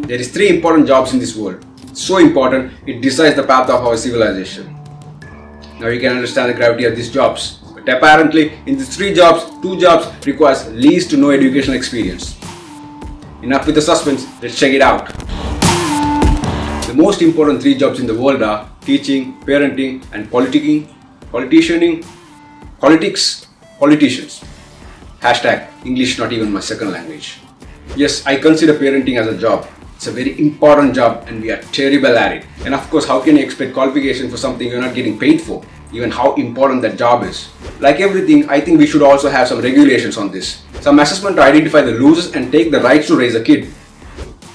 There is three important jobs in this world. So important, it decides the path of our civilization. Now you can understand the gravity of these jobs. But apparently, in these three jobs, two jobs requires least to no educational experience. Enough with the suspense, let's check it out. The most important three jobs in the world are teaching, parenting, and politicians. Hashtag English not even my second language. Yes, I consider parenting as a job. It's a very important job and we are terrible at it. And of course, how can you expect qualification for something you're not getting paid for? Even how important that job is. Like everything, I think we should also have some regulations on this. Some assessment to identify the losers and take the rights to raise a kid.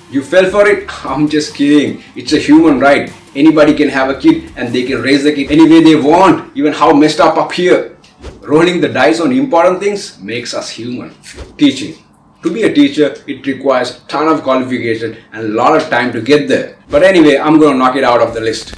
You fell for it? I'm just kidding. It's a human right. Anybody can have a kid and they can raise the kid any way they want. Even how messed up here. Rolling the dice on important things makes us human. Teaching. To be a teacher, it requires a ton of qualification and a lot of time to get there. But anyway, I'm going to knock it out of the list.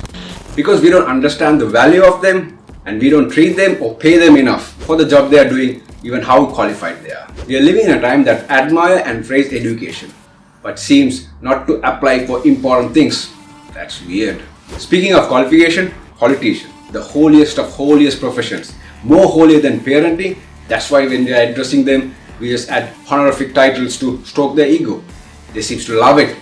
Because we don't understand the value of them and we don't treat them or pay them enough for the job they are doing, even how qualified they are. We are living in a time that admire and praise education, but seems not to apply for important things. That's weird. Speaking of qualification, politician, the holiest of holiest professions, more holier than parenting. That's why when we are addressing them, we just add honorific titles to stroke their ego. They seem to love it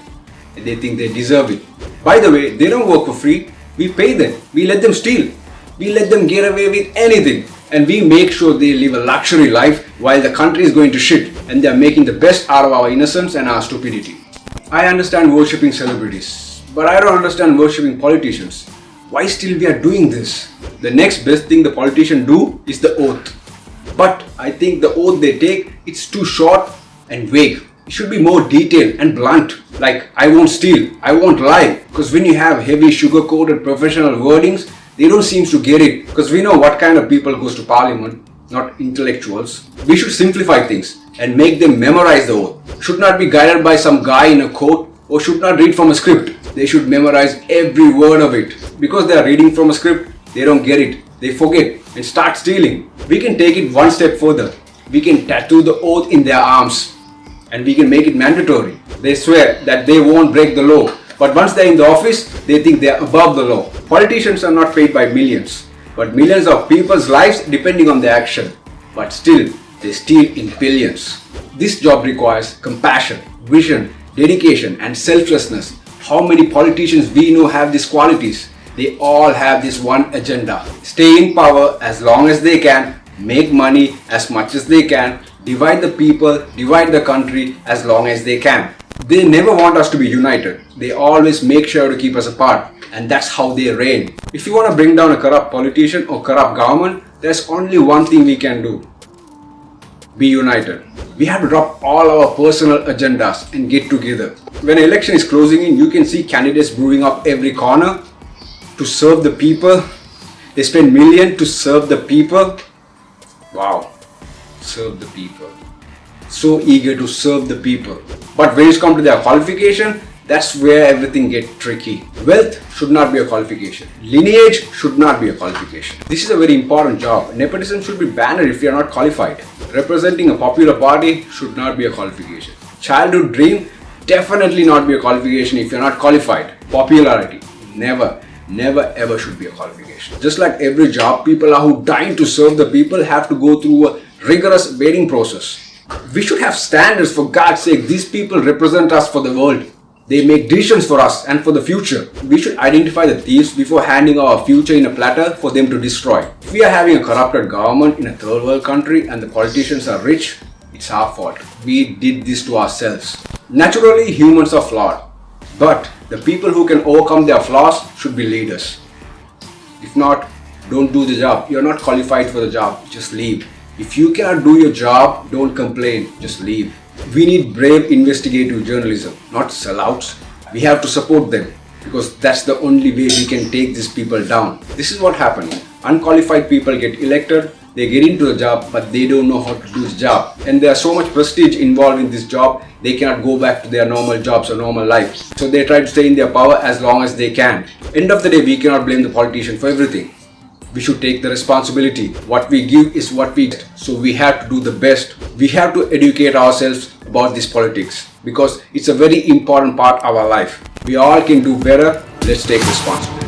and they think they deserve it. By the way, they don't work for free. We pay them. We let them steal. We let them get away with anything. And we make sure they live a luxury life while the country is going to shit and they are making the best out of our innocence and our stupidity. I understand worshipping celebrities, but I don't understand worshipping politicians. Why still we are doing this? The next best thing the politicians do is the oath. But I think the oath they take, it's too short and vague. It should be more detailed and blunt. Like, I won't steal, I won't lie. Because when you have heavy sugar-coated professional wordings, they don't seem to get it. Because we know what kind of people goes to parliament, not intellectuals. We should simplify things and make them memorize the oath. Should not be guided by some guy in a court or should not read from a script. They should memorize every word of it. Because they are reading from a script, they don't get it. They forget and start stealing. We can take it one step further. We can tattoo the oath in their arms. And we can make it mandatory. They swear that they won't break the law. But once they're in the office, they think they're above the law. Politicians are not paid by millions, but millions of people's lives depending on their action. But still, they steal in billions. This job requires compassion, vision, dedication, and selflessness. How many politicians we know have these qualities? They all have this one agenda. Stay in power as long as they can, make money as much as they can, divide the people, divide the country as long as they can. They never want us to be united. They always make sure to keep us apart. And that's how they reign. If you want to bring down a corrupt politician or corrupt government, there's only one thing we can do. Be united. We have to drop all our personal agendas and get together. When an election is closing in, you can see candidates brewing up every corner to serve the people. They spend millions to serve the people. Wow. Serve the people. So eager to serve the people. But when it's come to their qualification, that's where everything gets tricky. Wealth should not be a qualification. Lineage should not be a qualification. This is a very important job. Nepotism should be banned if you are not qualified. Representing a popular party should not be a qualification. Childhood dream definitely not be a qualification if you are not qualified. Popularity never ever should be a qualification. Just like every job, people who dying to serve the people have to go through a rigorous vetting process. We should have standards, for God's sake. These people represent us for the world. They make decisions for us and for the future. We should identify the thieves before handing our future in a platter for them to destroy. If we are having a corrupted government in a third world country and the politicians are rich, it's our fault. We did this to ourselves. Naturally, humans are flawed. But the people who can overcome their flaws should be leaders. If not, don't do the job. You're not qualified for the job. Just leave. If you cannot do your job, don't complain. Just leave. We need brave investigative journalism, not sellouts. We have to support them because that's the only way we can take these people down. This is what happens. Unqualified people get elected, they get into the job, but they don't know how to do the job. And there's so much prestige involved in this job, they cannot go back to their normal jobs or normal life. So they try to stay in their power as long as they can. End of the day, we cannot blame the politician for everything. We should take the responsibility. What we give is what we get. So we have to do the best. We have to educate ourselves about this politics. because it's a very important part of our life. We all can do better. Let's take responsibility.